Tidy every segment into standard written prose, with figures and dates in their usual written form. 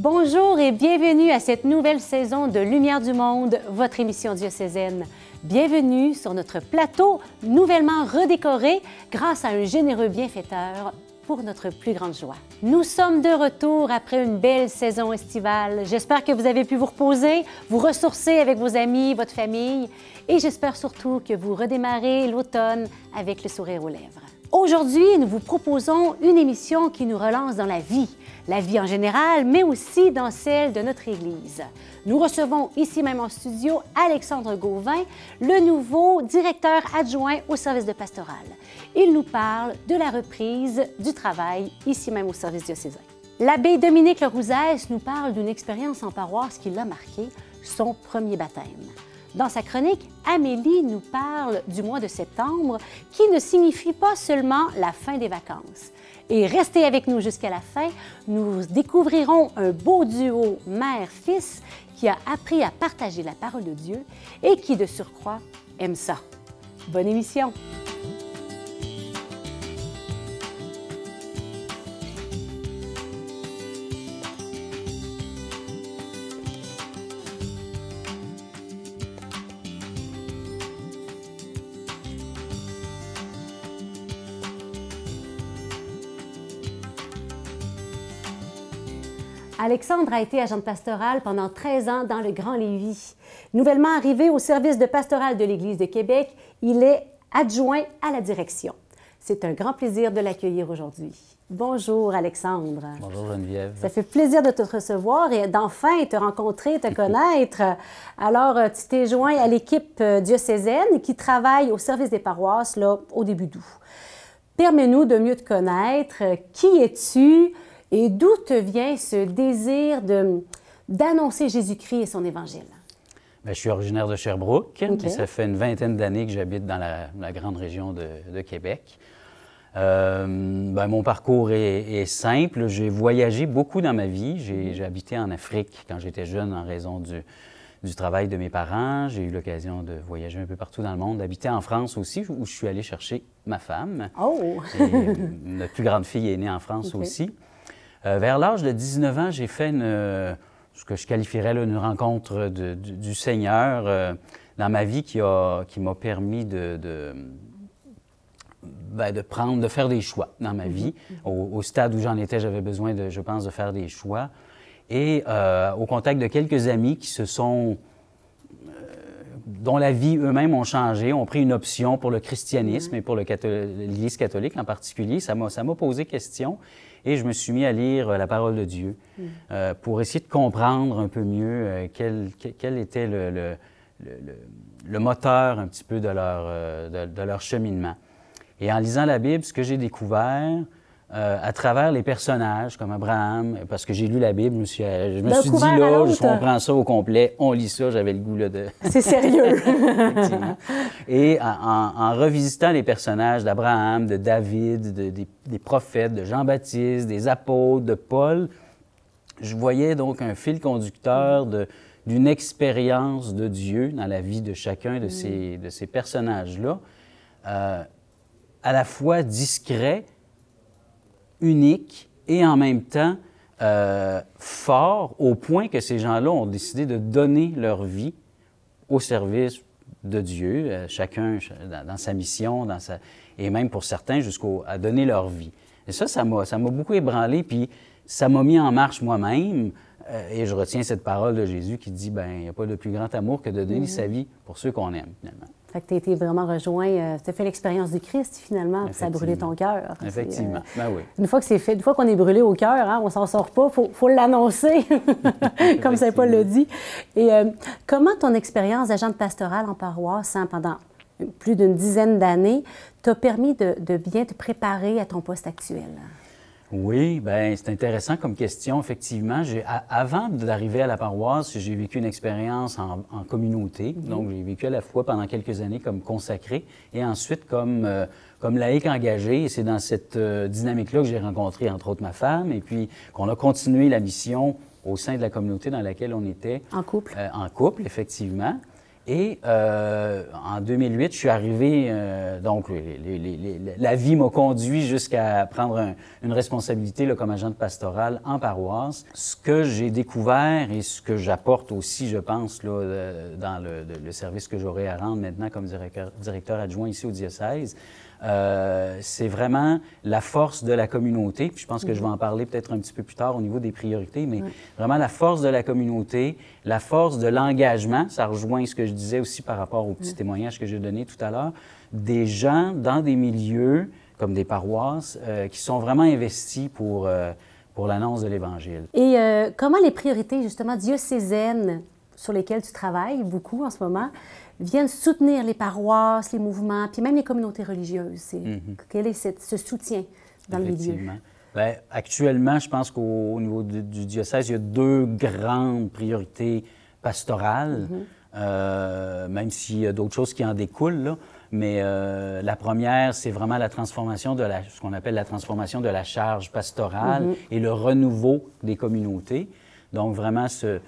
Bonjour et bienvenue à cette nouvelle saison de Lumière du Monde, votre émission diocésaine. Bienvenue sur notre plateau nouvellement redécoré grâce à un généreux bienfaiteur pour notre plus grande joie. Nous sommes de retour après une belle saison estivale. J'espère que vous avez pu vous reposer, vous ressourcer avec vos amis, votre famille et j'espère surtout que vous redémarrez l'automne avec le sourire aux lèvres. Aujourd'hui, nous vous proposons une émission qui nous relance dans la vie en général, mais aussi dans celle de notre Église. Nous recevons ici même en studio Alexandre Gauvin, le nouveau directeur adjoint au service de pastoral. Il nous parle de la reprise du travail ici même au service diocésain. L'abbé Dominique Lerouzès nous parle d'une expérience en paroisse qui l'a marqué, son premier baptême. Dans sa chronique, Amélie nous parle du mois de septembre qui ne signifie pas seulement la fin des vacances. Et restez avec nous jusqu'à la fin, nous découvrirons un beau duo mère-fils qui a appris à partager la parole de Dieu et qui, de surcroît, aime ça. Bonne émission! Alexandre a été agent pastoral pendant 13 ans dans le Grand Lévis. Nouvellement arrivé au service de pastoral de l'Église de Québec, il est adjoint à la direction. C'est un grand plaisir de l'accueillir aujourd'hui. Bonjour Alexandre. Bonjour Geneviève. Ça fait plaisir de te recevoir et d'enfin te rencontrer, te connaître. Alors, tu t'es joint à l'équipe diocésaine qui travaille au service des paroisses là, au début d'août. Permets-nous de mieux te connaître. Qui es-tu? Et d'où te vient ce désir d'annoncer Jésus-Christ et son Évangile? Bien, je suis originaire de Sherbrooke. Okay. Et ça fait une vingtaine d'années que j'habite dans la grande région de Québec. Mon parcours est simple. J'ai voyagé beaucoup dans ma vie. J'ai habité en Afrique quand j'étais jeune en raison du travail de mes parents. J'ai eu l'occasion de voyager un peu partout dans le monde, d'habiter en France aussi, où je suis allé chercher ma femme. Oh! Et notre plus grande fille est née en France aussi. Vers l'âge de 19 ans, j'ai fait ce que je qualifierais là, une rencontre du Seigneur dans ma vie qui m'a permis de faire des choix dans ma vie. Au stade où j'en étais, j'avais besoin, je pense, de faire des choix. Et au contact de quelques amis dont la vie eux-mêmes ont changé, ont pris une option pour le christianisme et pour l'Église catholique en particulier, ça m'a posé question. Et je me suis mis à lire la parole de Dieu pour essayer de comprendre un peu mieux quel était le moteur un petit peu de leur cheminement. Et en lisant la Bible, ce que j'ai découvert à travers les personnages comme Abraham, parce que j'ai lu la Bible, je me suis dit là, je comprends ça au complet, on lit ça, j'avais le goût là, de... C'est sérieux! Effectivement. Et en revisitant les personnages d'Abraham, de David, des prophètes, de Jean-Baptiste, des apôtres, de Paul, je voyais donc un fil conducteur d'une expérience de Dieu dans la vie de chacun de ces personnages-là, à la fois discret, unique et en même temps fort, au point que ces gens-là ont décidé de donner leur vie au service de Dieu, chacun dans sa mission, et même pour certains à donner leur vie. Et ça m'a beaucoup ébranlé, puis ça m'a mis en marche moi-même, et je retiens cette parole de Jésus qui dit, il n'y a pas de plus grand amour que de donner sa vie pour ceux qu'on aime, finalement. Fait que tu as été vraiment rejoint, tu as fait l'expérience du Christ, finalement, puis ça a brûlé ton cœur. Effectivement, oui. Une fois que c'est fait, une fois qu'on est brûlé au cœur, on ne s'en sort pas, il faut l'annoncer, comme Saint Paul le dit. Et comment ton expérience d'agent pastoral en paroisse, pendant plus d'une dizaine d'années, t'a permis de bien te préparer à ton poste actuel? Oui, bien, c'est intéressant comme question, effectivement. Avant d'arriver à la paroisse, j'ai vécu une expérience en communauté. Donc, j'ai vécu à la fois pendant quelques années comme consacré et ensuite comme laïc engagé. Et c'est dans cette dynamique-là que j'ai rencontré, entre autres, ma femme et puis qu'on a continué la mission au sein de la communauté dans laquelle on était. En couple? En couple, effectivement. Et en 2008, je suis arrivé, donc la vie m'a conduit jusqu'à prendre une responsabilité là, comme agent de pastoral en paroisse. Ce que j'ai découvert et ce que j'apporte aussi, je pense, là, dans le service que j'aurai à rendre maintenant comme directeur adjoint ici au diocèse, c'est vraiment la force de la communauté. Puis je pense que je vais en parler peut-être un petit peu plus tard au niveau des priorités, mais vraiment la force de la communauté, la force de l'engagement. Ça rejoint ce que je disais aussi par rapport au petit témoignage que j'ai donné tout à l'heure. Des gens dans des milieux comme des paroisses qui sont vraiment investis pour l'annonce de l'Évangile. Et comment les priorités, justement, diocésaines sur lesquelles tu travailles beaucoup en ce moment, viennent soutenir les paroisses, les mouvements, puis même les communautés religieuses? Quel est ce soutien dans le milieu? Bien, actuellement, je pense qu'au niveau du diocèse, il y a deux grandes priorités pastorales, même s'il y a d'autres choses qui en découlent, là. Mais la première, c'est vraiment la transformation de ce qu'on appelle la transformation de la charge pastorale et le renouveau des communautés. Donc, vraiment, cette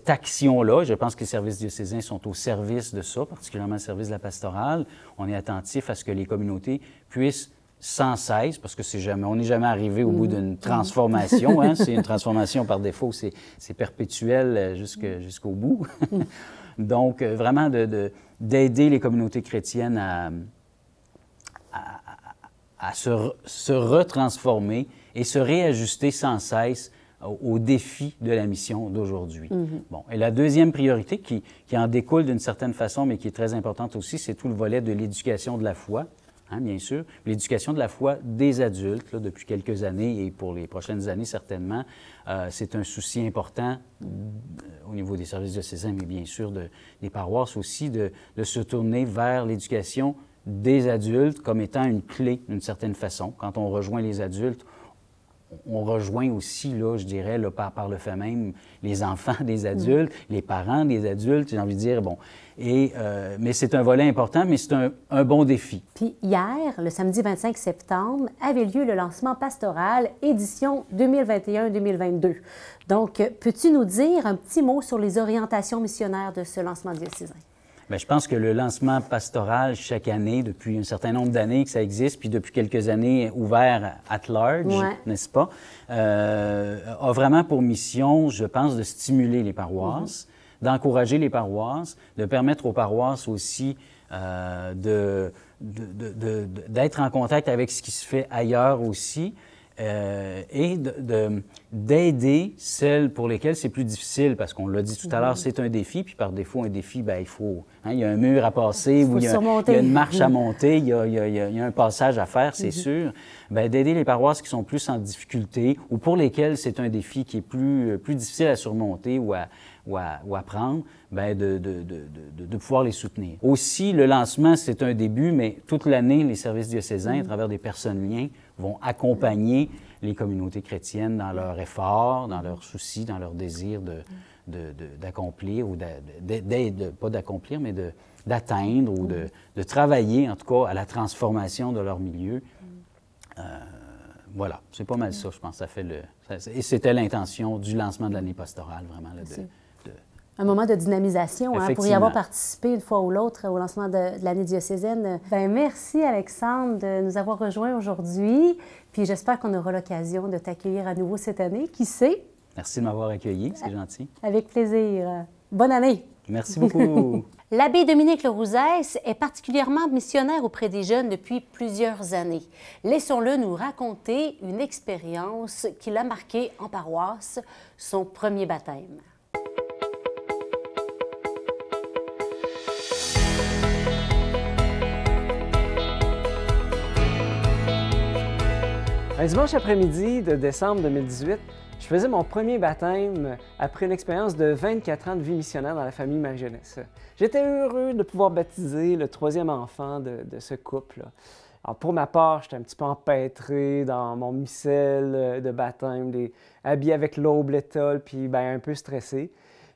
action-là, je pense que les services diocésains sont au service de ça, particulièrement le service de la pastorale. On est attentif à ce que les communautés puissent sans cesse, parce que on n'est jamais arrivé au bout d'une transformation. Hein? C'est une transformation par défaut, c'est perpétuel jusqu'au bout. Donc, vraiment d'aider les communautés chrétiennes à se retransformer et se réajuster sans cesse aux défis de la mission d'aujourd'hui. Bon, et la deuxième priorité, qui en découle d'une certaine façon, mais qui est très importante aussi, c'est tout le volet de l'éducation de la foi, hein, bien sûr. L'éducation de la foi des adultes, là, depuis quelques années et pour les prochaines années certainement, c'est un souci important au niveau des services diocésains, mais bien sûr des paroisses aussi, de se tourner vers l'éducation des adultes comme étant une clé d'une certaine façon. Quand on rejoint les adultes, on rejoint aussi, là, je dirais, là, par le fait même, les enfants des adultes, les parents des adultes, j'ai envie de dire, bon. Mais c'est un volet important, mais c'est un bon défi. Puis hier, le samedi 25 septembre, avait lieu le lancement pastoral édition 2021-2022. Donc, peux-tu nous dire un petit mot sur les orientations missionnaires de ce lancement diocésain? Bien, je pense que le lancement pastoral, chaque année, depuis un certain nombre d'années que ça existe, puis depuis quelques années ouvert at large, n'est-ce pas, a vraiment pour mission, je pense, de stimuler les paroisses, d'encourager les paroisses, de permettre aux paroisses aussi d'être en contact avec ce qui se fait ailleurs aussi, et d'aider celles pour lesquelles c'est plus difficile, parce qu'on l'a dit tout à l'heure, c'est un défi, puis par défaut, un défi, bien, il faut... Hein, il y a un mur à passer, ou il y a une marche à monter, il y a un passage à faire, c'est sûr. Bien, d'aider les paroisses qui sont plus en difficulté, ou pour lesquelles c'est un défi qui est plus difficile à surmonter ou à prendre, bien, de pouvoir les soutenir. Aussi, le lancement, c'est un début, mais toute l'année, les services diocésains, à travers des personnes liens, vont accompagner les communautés chrétiennes dans leurs efforts, dans leurs soucis, dans leur désir d'accomplir, ou pas d'accomplir, mais d'atteindre ou de travailler, en tout cas, à la transformation de leur milieu. Voilà, c'est pas mal ça, je pense. Et c'était l'intention du lancement de l'année pastorale, vraiment. Là, un moment de dynamisation, hein, pour y avoir participé une fois ou l'autre au lancement de l'année diocésaine. Bien, merci Alexandre de nous avoir rejoints aujourd'hui. Puis j'espère qu'on aura l'occasion de t'accueillir à nouveau cette année. Qui sait? Merci de m'avoir accueilli, c'est gentil. Avec plaisir. Bonne année. Merci beaucoup. L'abbé Dominique Lerouzès est particulièrement missionnaire auprès des jeunes depuis plusieurs années. Laissons-le nous raconter une expérience qui l'a marqué en paroisse, son premier baptême. Un dimanche après-midi de décembre 2018, je faisais mon premier baptême après une expérience de 24 ans de vie missionnaire dans la famille Marie-Jeunesse. J'étais heureux de pouvoir baptiser le troisième enfant de ce couple. Alors pour ma part, j'étais un petit peu empêtré dans mon missel de baptême, habillé avec l'aube, l'étole, puis un peu stressé.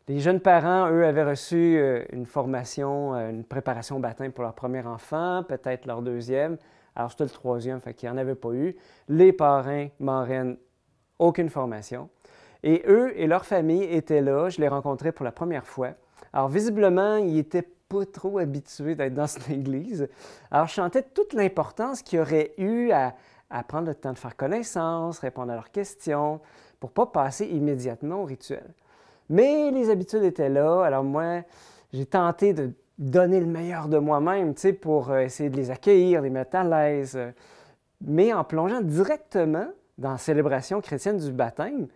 Les jeunes parents, eux, avaient reçu une formation, une préparation au baptême pour leur premier enfant, peut-être leur deuxième. Alors, j'étais le troisième, fait qu'il n'y en avait pas eu. Les parrains, marraines, aucune formation. Et eux et leur famille étaient là, je les rencontrais pour la première fois. Alors visiblement, ils n'étaient pas trop habitués d'être dans cette église. Alors je sentais toute l'importance qu'il y aurait eu à prendre le temps de faire connaissance, répondre à leurs questions, pour ne pas passer immédiatement au rituel. Mais les habitudes étaient là, alors moi, j'ai tenté de donner le meilleur de moi-même, tu sais, pour essayer de les accueillir, les mettre à l'aise. Mais en plongeant directement dans la célébration chrétienne du baptême,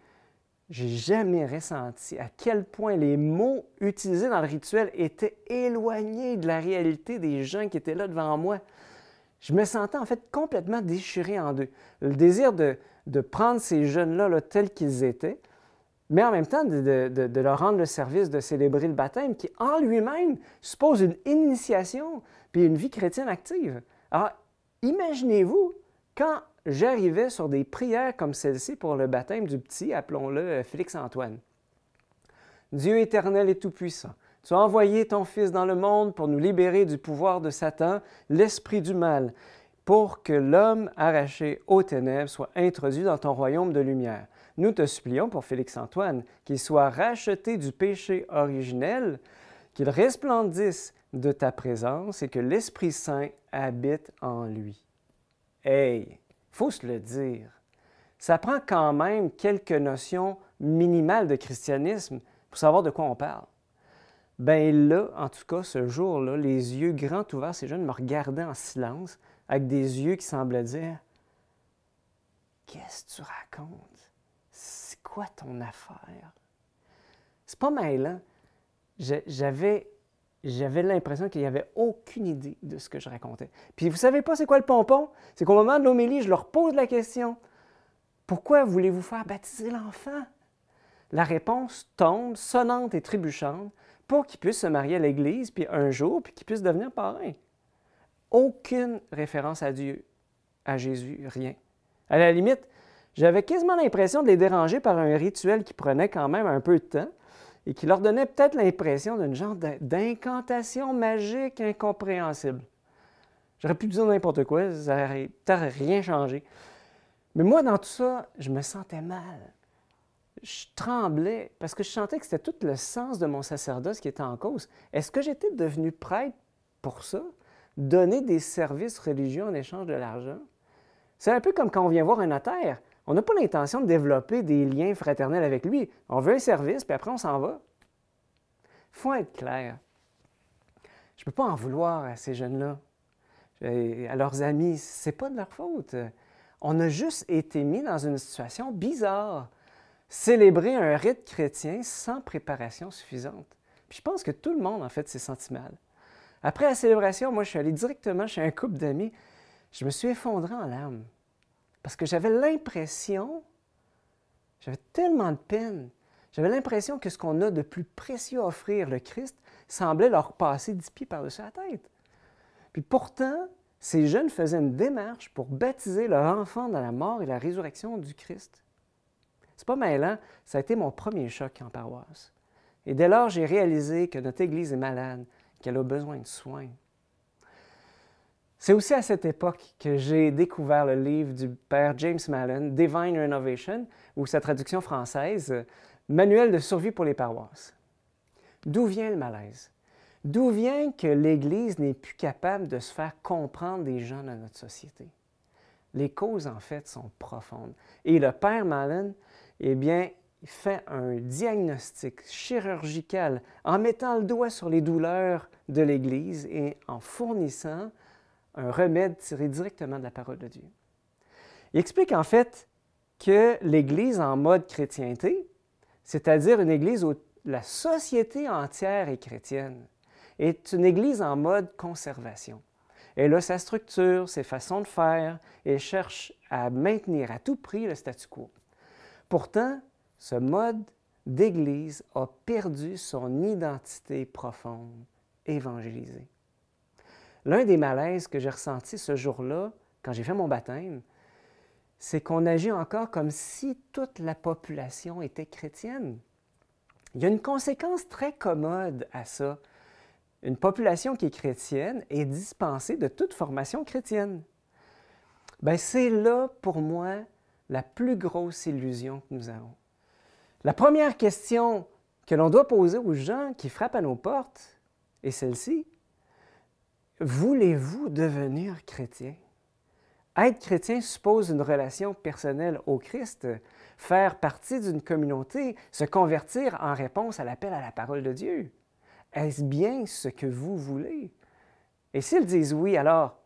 j'ai jamais ressenti à quel point les mots utilisés dans le rituel étaient éloignés de la réalité des gens qui étaient là devant moi. Je me sentais en fait complètement déchiré en deux. Le désir de prendre ces jeunes-là là, tels qu'ils étaient, mais en même temps de leur rendre le service de célébrer le baptême qui, en lui-même, suppose une initiation puis une vie chrétienne active. Alors, imaginez-vous, quand j'arrivais sur des prières comme celle-ci pour le baptême du petit, appelons-le Félix-Antoine. Dieu éternel et tout-puissant, tu as envoyé ton Fils dans le monde pour nous libérer du pouvoir de Satan, l'esprit du mal, pour que l'homme arraché aux ténèbres soit introduit dans ton royaume de lumière. Nous te supplions pour Félix-Antoine, qu'il soit racheté du péché originel, qu'il resplendisse de ta présence et que l'Esprit Saint habite en lui. Hey, il faut se le dire, ça prend quand même quelques notions minimales de christianisme pour savoir de quoi on parle. Bien là, en tout cas, ce jour-là, les yeux grands ouverts, ces jeunes me regardaient en silence, avec des yeux qui semblaient dire « Qu'est-ce que tu racontes? C'est quoi ton affaire? » C'est pas mêlant. J'avais l'impression qu'il n'y avait aucune idée de ce que je racontais. Puis vous savez pas c'est quoi le pompon? C'est qu'au moment de l'homélie, je leur pose la question « Pourquoi voulez-vous faire baptiser l'enfant? » La réponse tombe, sonnante et trébuchante, pour qu'il puisse se marier à l'Église, puis un jour, puis qu'il puisse devenir parrain. Aucune référence à Dieu, à Jésus, rien. À la limite, j'avais quasiment l'impression de les déranger par un rituel qui prenait quand même un peu de temps et qui leur donnait peut-être l'impression d'une genre d'incantation magique incompréhensible. J'aurais pu dire n'importe quoi, ça n'aurait peut-être rien changé. Mais moi, dans tout ça, je me sentais mal. Je tremblais parce que je sentais que c'était tout le sens de mon sacerdoce qui était en cause. Est-ce que j'étais devenu prêtre pour ça? Donner des services religieux en échange de l'argent? C'est un peu comme quand on vient voir un notaire. On n'a pas l'intention de développer des liens fraternels avec lui. On veut un service, puis après on s'en va. Il faut être clair. Je ne peux pas en vouloir à ces jeunes-là, à leurs amis. Ce n'est pas de leur faute. On a juste été mis dans une situation bizarre. Célébrer un rite chrétien sans préparation suffisante. Puis je pense que tout le monde, en fait, s'est senti mal. Après la célébration, moi, je suis allé directement chez un couple d'amis. Je me suis effondré en larmes parce que j'avais l'impression, j'avais tellement de peine, j'avais l'impression que ce qu'on a de plus précieux à offrir, le Christ, semblait leur passer 10 pieds par-dessus la tête. Puis pourtant, ces jeunes faisaient une démarche pour baptiser leur enfant dans la mort et la résurrection du Christ. C'est pas mêlant, ça a été mon premier choc en paroisse. Et dès lors, j'ai réalisé que notre Église est malade, qu'elle a besoin de soins. C'est aussi à cette époque que j'ai découvert le livre du père James Mallon, Divine Renovation, ou sa traduction française, Manuel de survie pour les paroisses. D'où vient le malaise? D'où vient que l'Église n'est plus capable de se faire comprendre des gens dans notre société? Les causes, en fait, sont profondes. Et le père Mallon, eh bien, il fait un diagnostic chirurgical en mettant le doigt sur les douleurs de l'Église et en fournissant un remède tiré directement de la parole de Dieu. Il explique en fait que l'Église en mode chrétienté, c'est-à-dire une Église où la société entière est chrétienne, est une Église en mode conservation. Elle a sa structure, ses façons de faire et cherche à maintenir à tout prix le statu quo. Pourtant, ce mode d'Église a perdu son identité profonde, évangélisée. L'un des malaises que j'ai ressenti ce jour-là, quand j'ai fait mon baptême, c'est qu'on agit encore comme si toute la population était chrétienne. Il y a une conséquence très commode à ça. Une population qui est chrétienne est dispensée de toute formation chrétienne. Bien, c'est là, pour moi, la plus grosse illusion que nous avons. La première question que l'on doit poser aux gens qui frappent à nos portes est celle-ci. Voulez-vous devenir chrétien? Être chrétien suppose une relation personnelle au Christ, faire partie d'une communauté, se convertir en réponse à l'appel à la parole de Dieu. Est-ce bien ce que vous voulez? Et s'ils disent oui, alors,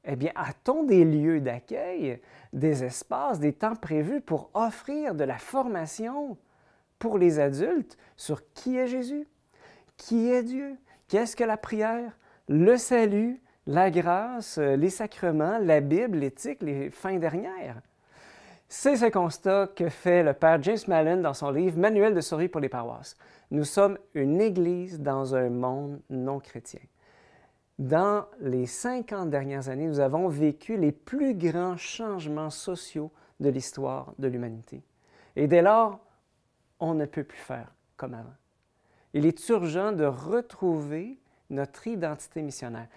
eh bien, a-t-on des lieux d'accueil, des espaces, des temps prévus pour offrir de la formation pour les adultes sur qui est Jésus, qui est Dieu, qu'est-ce que la prière, le salut, la grâce, les sacrements, la Bible, l'éthique, les fins dernières? C'est ce constat que fait le père James Mallon dans son livre « Manuel de survie pour les paroisses ». Nous sommes une Église dans un monde non chrétien. Dans les 50 dernières années, nous avons vécu les plus grands changements sociaux de l'histoire de l'humanité. Et dès lors, on ne peut plus faire comme avant. Il est urgent de retrouver notre identité missionnaire.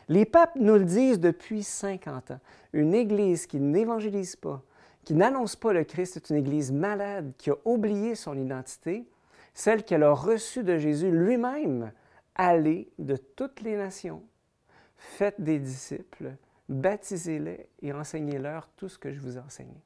Les papes nous le disent depuis 50 ans. Une Église qui n'évangélise pas, qui n'annonce pas le Christ, est une Église malade, qui a oublié son identité, celle qu'elle a reçue de Jésus lui-même. Allez de toutes les nations, faites des disciples, baptisez-les et enseignez-leur tout ce que je vous ai enseigné.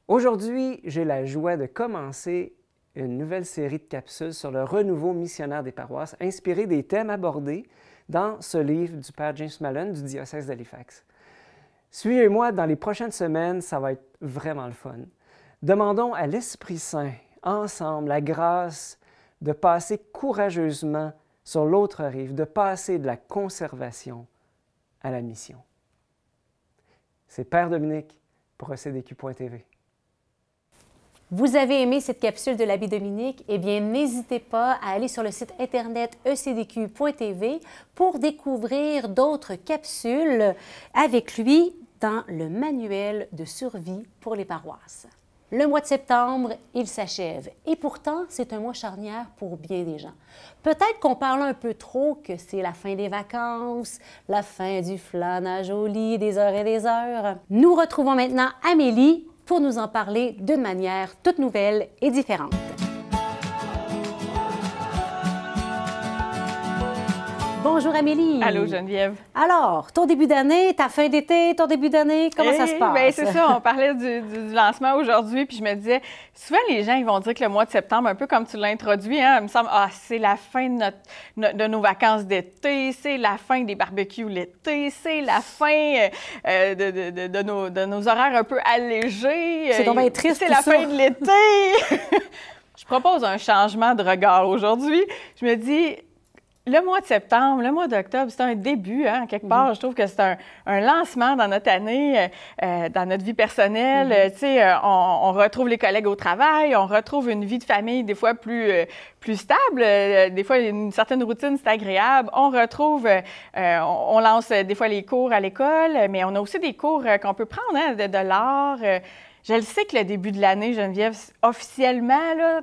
Aujourd'hui, j'ai la joie de commencer une nouvelle série de capsules sur le renouveau missionnaire des paroisses, inspirée des thèmes abordés dans ce livre du père James Mallon du diocèse d'Halifax. Suivez-moi dans les prochaines semaines, ça va être vraiment le fun. Demandons à l'Esprit Saint, ensemble, la grâce de passer courageusement sur l'autre rive, de passer de la conservation à la mission. C'est Père Dominique pour ECDQ.tv. Vous avez aimé cette capsule de l'Abbé Dominique? Eh bien, n'hésitez pas à aller sur le site internet ecdq.tv pour découvrir d'autres capsules avec lui dans le manuel de survie pour les paroisses. Le mois de septembre, il s'achève et pourtant, c'est un mois charnière pour bien des gens. Peut-être qu'on parle un peu trop que c'est la fin des vacances, la fin du flânage au lit, des heures et des heures. Nous retrouvons maintenant Amélie pour nous en parler d'une manière toute nouvelle et différente. Bonjour Amélie. Allô Geneviève. Alors, ton début d'année, ta fin d'été, ton début d'année, comment ça se passe? Bien, c'est ça, on parlait du lancement aujourd'hui, puis je me disais, souvent les gens ils vont dire que le mois de septembre, un peu comme tu l'as introduit, hein, il me semble, c'est la fin de nos vacances d'été, c'est la fin des barbecues l'été, c'est la fin de nos horaires un peu allégés. C'est donc bien triste. C'est la fin de l'été. Je propose un changement de regard aujourd'hui. Je me dis, le mois de septembre, le mois d'octobre, c'est un début, hein, quelque part. Je trouve que c'est un lancement dans notre année, dans notre vie personnelle. Tu sais, on retrouve les collègues au travail, on retrouve une vie de famille des fois plus stable. Des fois, une certaine routine, c'est agréable. On retrouve, on lance des fois les cours à l'école, mais on a aussi des cours qu'on peut prendre, hein, de l'art. Je le sais que le début de l'année, Geneviève, officiellement, là,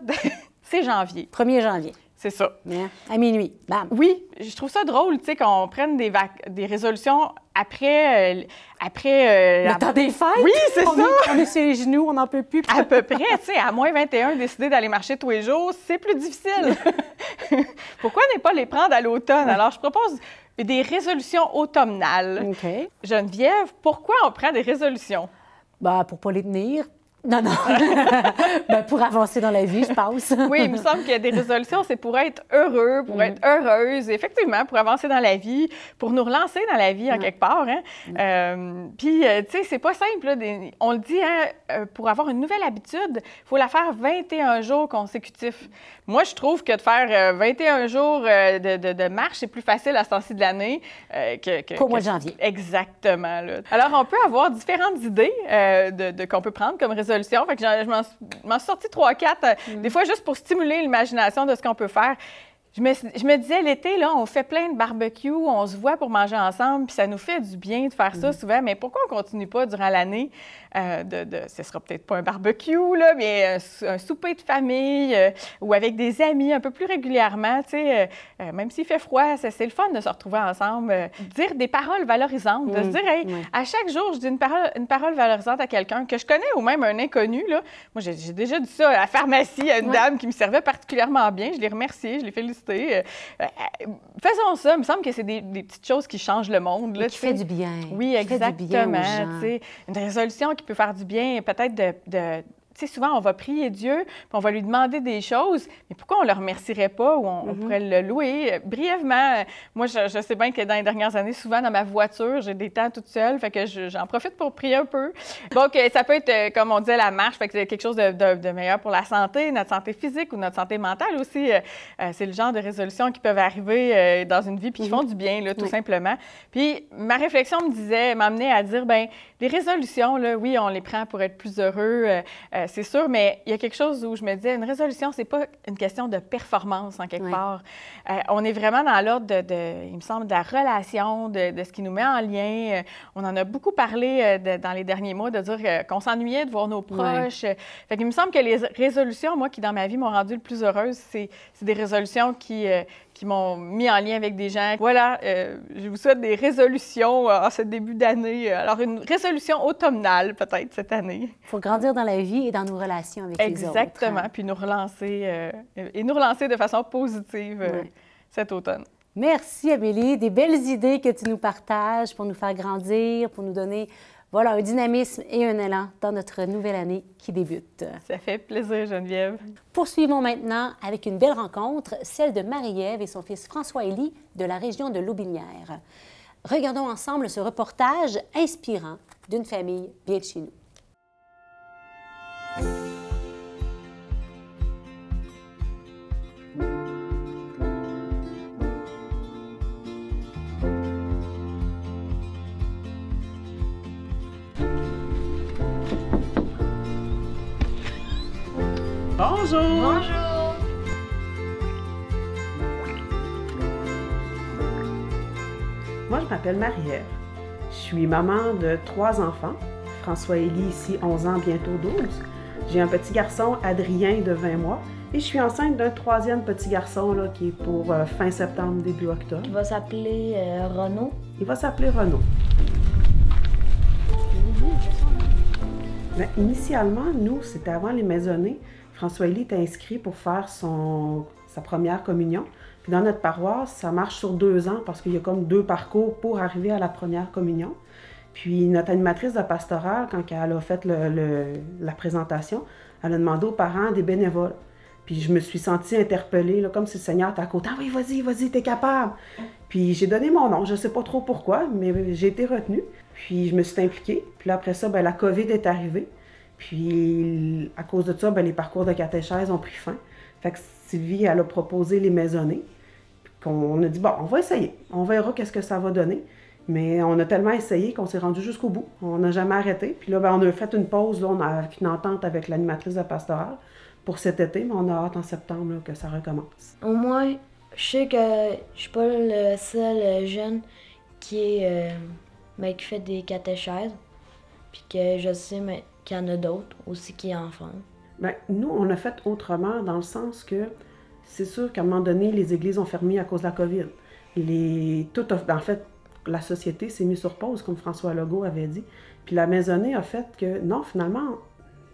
c'est janvier. 1er janvier. C'est ça. Bien. À minuit. Bam. Oui, je trouve ça drôle, tu sais, qu'on prenne des résolutions après le temps des fêtes? Oui, c'est ça! On est sur les genoux, on n'en peut plus. À peu près, tu sais, à moins 21, décider d'aller marcher tous les jours, c'est plus difficile. Pourquoi ne pas les prendre à l'automne? Alors, je propose des résolutions automnales. OK. Geneviève, pourquoi on prend des résolutions? Ben, pour ne pas les tenir. Non. Ben, pour avancer dans la vie, je pense. Oui, il me semble qu'il y a des résolutions, c'est pour être heureux, pour être heureuse, effectivement, pour avancer dans la vie, pour nous relancer dans la vie en quelque part. Hein? Puis, tu sais, c'est pas simple. Là, on le dit, hein, pour avoir une nouvelle habitude, il faut la faire 21 jours consécutifs. Moi, je trouve que de faire 21 jours de marche, c'est plus facile à ce temps-ci de l'année qu'au mois de janvier. Exactement. Là. Alors, on peut avoir différentes idées qu'on peut prendre comme résolution. Fait que je m'en suis sortie 3-4, des fois juste pour stimuler l'imagination de ce qu'on peut faire. je me disais, l'été, là, on fait plein de barbecues, on se voit pour manger ensemble, puis ça nous fait du bien de faire ça souvent, mais pourquoi on ne continue pas durant l'année ce sera peut-être pas un barbecue, là, mais un souper de famille ou avec des amis un peu plus régulièrement, tu sais, même s'il fait froid, c'est le fun de se retrouver ensemble, dire des paroles valorisantes, de se dire, hey, à chaque jour, je dis une parole valorisante à quelqu'un que je connais ou même un inconnu, là. Moi, j'ai déjà dit ça à la pharmacie à une dame qui me servait particulièrement bien, je l'ai remerciée, je l'ai félicitée. Faisons ça, il me semble que c'est des petites choses qui changent le monde. Là, qui fait du bien. Oui, exactement. Une résolution qui peut faire du bien, peut-être tu sais, souvent, on va prier Dieu, puis on va lui demander des choses, mais pourquoi on ne le remercierait pas ou on pourrait le louer? Brièvement, moi, je sais bien que dans les dernières années, souvent, dans ma voiture, j'ai des temps toute seule, fait que j'en profite pour prier un peu. Donc, ça peut être, comme on disait, la marche, fait que c'est quelque chose de meilleur pour la santé, notre santé physique ou notre santé mentale aussi. C'est le genre de résolutions qui peuvent arriver dans une vie, puis qui font du bien, là, tout simplement. Puis, ma réflexion m'amenait à dire, bien, les résolutions, là, oui, on les prend pour être plus heureux, c'est sûr, mais il y a quelque chose où je me disais, une résolution, c'est pas une question de performance, en quelque part. On est vraiment dans l'ordre il me semble, de la relation, de ce qui nous met en lien. On en a beaucoup parlé dans les derniers mois, de dire qu'on s'ennuyait de voir nos proches. Fait qu'il me semble que les résolutions, moi, qui dans ma vie m'ont rendue le plus heureuse, c'est des résolutions qui m'ont mis en lien avec des gens. Voilà, je vous souhaite des résolutions en ce début d'année. Alors, une résolution automnale, peut-être, cette année. Il faut grandir dans la vie et dans nos relations avec les autres. Exactement, puis nous relancer de façon positive cet automne. Merci, Amélie. Des belles idées que tu nous partages pour nous faire grandir, pour nous donner un dynamisme et un élan dans notre nouvelle année qui débute. Ça fait plaisir, Geneviève. Poursuivons maintenant avec une belle rencontre, celle de Marie-Ève et son fils François-Élie de la région de Lotbinière. Regardons ensemble ce reportage inspirant d'une famille bien de chez nous. Bonjour! Bonjour! Moi, je m'appelle Marie-Ève. Je suis maman de 3 enfants. François-Élie, ici, 11 ans, bientôt 12. J'ai un petit garçon, Adrien, de 20 mois. Et je suis enceinte d'un 3e petit garçon là, qui est pour fin septembre, début octobre. Il va s'appeler Renaud. Il va s'appeler Renaud. Mais initialement, nous, c'était avant les maisonnées. François-Élie était inscrit pour faire sa première communion. Puis dans notre paroisse, ça marche sur 2 ans parce qu'il y a comme 2 parcours pour arriver à la première communion. Puis notre animatrice de pastorale, quand elle a fait la présentation, elle a demandé aux parents des bénévoles. Puis je me suis sentie interpellée, là, comme si le Seigneur était à côté. « Ah oui, vas-y, t'es capable! » Puis j'ai donné mon nom, je ne sais pas trop pourquoi, mais j'ai été retenue. Puis je me suis impliquée. Puis là, après ça, la COVID est arrivée. Puis, à cause de ça, les parcours de catéchèse ont pris fin. Fait que Sylvie, elle a proposé les maisonnées. On a dit, bon, on va essayer. On verra qu'est-ce que ça va donner. Mais on a tellement essayé qu'on s'est rendu jusqu'au bout. On n'a jamais arrêté. Puis là, on a fait une pause. Là, on a fait une entente avec l'animatrice de pastorale pour cet été. Mais on a hâte en septembre là, que ça recommence. Au moins, je sais que je suis pas le seul jeune qui fait des catéchèses. Puis que je sais qu'il y en a d'autres aussi qui en font. Bien, nous, on a fait autrement dans le sens que c'est sûr qu'à un moment donné, les églises ont fermé à cause de la COVID. En fait, la société s'est mise sur pause, comme François Legault avait dit. Puis la maisonnée a fait que, non, finalement,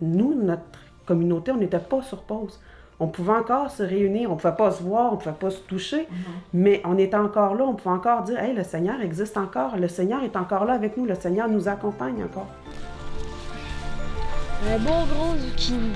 nous, notre communauté, on n'était pas sur pause. On pouvait encore se réunir, on ne pouvait pas se voir, on ne pouvait pas se toucher, mais on était encore là, on pouvait encore dire « Hey, le Seigneur existe encore, le Seigneur est encore là avec nous, le Seigneur nous accompagne encore. » Un beau gros zucchini.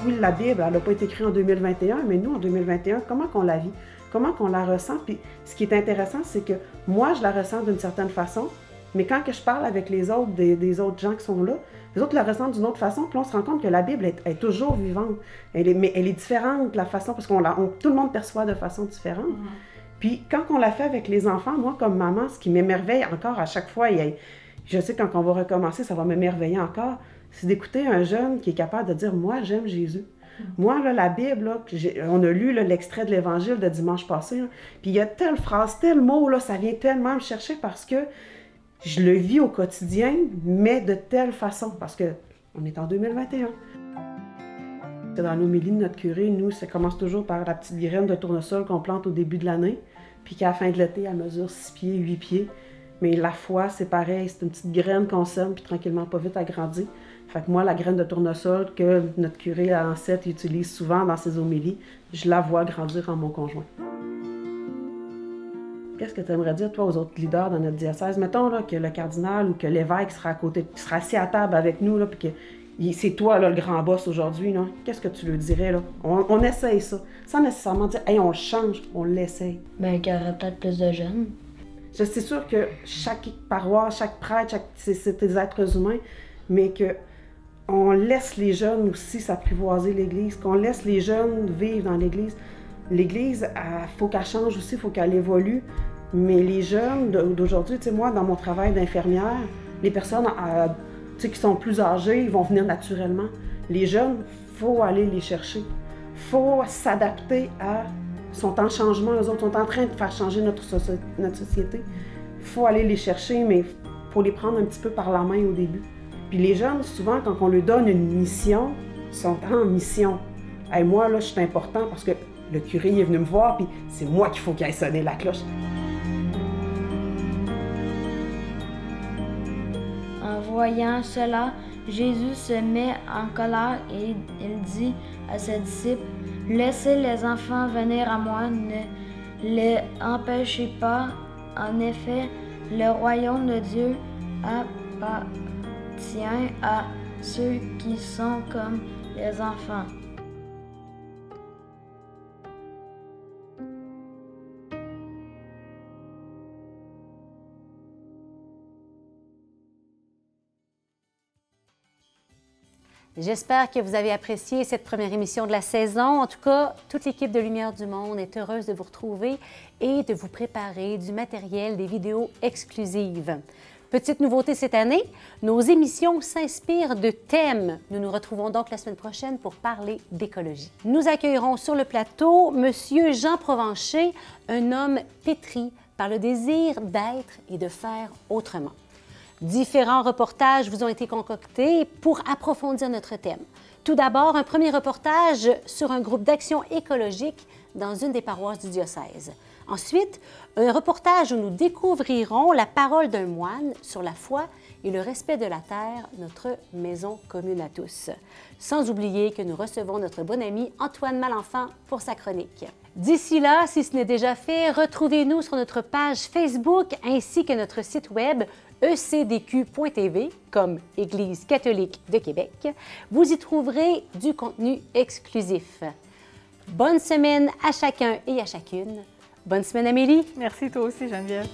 Oui, la Bible, elle n'a pas été écrite en 2021, mais nous, en 2021, comment qu'on la vit? Comment qu'on la ressent? Puis ce qui est intéressant, c'est que moi, je la ressens d'une certaine façon, mais quand que je parle avec les autres, des autres gens qui sont là, les autres la ressentent d'une autre façon, puis on se rend compte que la Bible est toujours vivante. Mais elle est différente, la façon, parce que tout le monde perçoit de façon différente. Puis quand on l'a fait avec les enfants, moi, comme maman, ce qui m'émerveille encore à chaque fois, il Je sais quand on va recommencer, ça va m'émerveiller encore. C'est d'écouter un jeune qui est capable de dire « Moi, j'aime Jésus ». Moi, là, la Bible, là, on a lu l'extrait de l'Évangile de dimanche passé, là, puis il y a telle phrase, tel mot, là, ça vient tellement me chercher parce que je le vis au quotidien, mais de telle façon, parce qu'on est en 2021. Dans l'homélie de notre curé, nous, ça commence toujours par la petite graine de tournesol qu'on plante au début de l'année, puis qu'à la fin de l'été, elle mesure 6 pieds, 8 pieds. Mais la foi, c'est pareil, c'est une petite graine qu'on sème, puis tranquillement, pas vite, elle grandit. Fait que moi, la graine de tournesol que notre curé à l'ancêtre utilise souvent dans ses homélies, je la vois grandir en mon conjoint. Qu'est-ce que tu aimerais dire, toi, aux autres leaders dans notre diocèse? Mettons là, que le cardinal ou que l'évêque sera à côté, sera assis à table avec nous, là, puis que c'est toi là, le grand boss aujourd'hui. Qu'est-ce que tu lui dirais? Là? On essaye ça, sans nécessairement dire « Hey, on le change », on l'essaye. Bien, qu'il y aurait peut-être plus de jeunes. C'est sûr que chaque paroisse, chaque prêtre, c'est des êtres humains, mais que on laisse les jeunes aussi s'apprivoiser l'Église, qu'on laisse les jeunes vivre dans l'Église. L'Église, il faut qu'elle change aussi, il faut qu'elle évolue. Mais les jeunes d'aujourd'hui, tu sais, moi, dans mon travail d'infirmière, les personnes tu sais, qui sont plus âgées, ils vont venir naturellement. Les jeunes, il faut aller les chercher. Il faut s'adapter à... Ils sont en changement, eux autres sont en train de faire changer notre société. Il faut aller les chercher, mais il faut les prendre un petit peu par la main au début. Puis les jeunes, souvent, quand on leur donne une mission, ils sont en mission. Hey, moi, là, je suis important parce que le curé est venu me voir, puis c'est moi qu'il faut qu'il aille sonner la cloche. En voyant cela, Jésus se met en colère et il dit à ses disciples, « Laissez les enfants venir à moi, ne les empêchez pas. En effet, le royaume de Dieu appartient à ceux qui sont comme les enfants. » J'espère que vous avez apprécié cette première émission de la saison. En tout cas, toute l'équipe de Lumière du Monde est heureuse de vous retrouver et de vous préparer du matériel, des vidéos exclusives. Petite nouveauté cette année, nos émissions s'inspirent de thèmes. Nous nous retrouvons donc la semaine prochaine pour parler d'écologie. Nous accueillerons sur le plateau M. Jean Provencher, un homme pétri par le désir d'être et de faire autrement. Différents reportages vous ont été concoctés pour approfondir notre thème. Tout d'abord, un premier reportage sur un groupe d'action écologique dans une des paroisses du diocèse. Ensuite, un reportage où nous découvrirons la parole d'un moine sur la foi et le respect de la terre, notre maison commune à tous. Sans oublier que nous recevons notre bon ami Antoine Malenfant pour sa chronique. D'ici là, si ce n'est déjà fait, retrouvez-nous sur notre page Facebook ainsi que notre site web ecdq.tv, comme Église catholique de Québec. Vous y trouverez du contenu exclusif. Bonne semaine à chacun et à chacune. Bonne semaine, Amélie. Merci, toi aussi, Geneviève.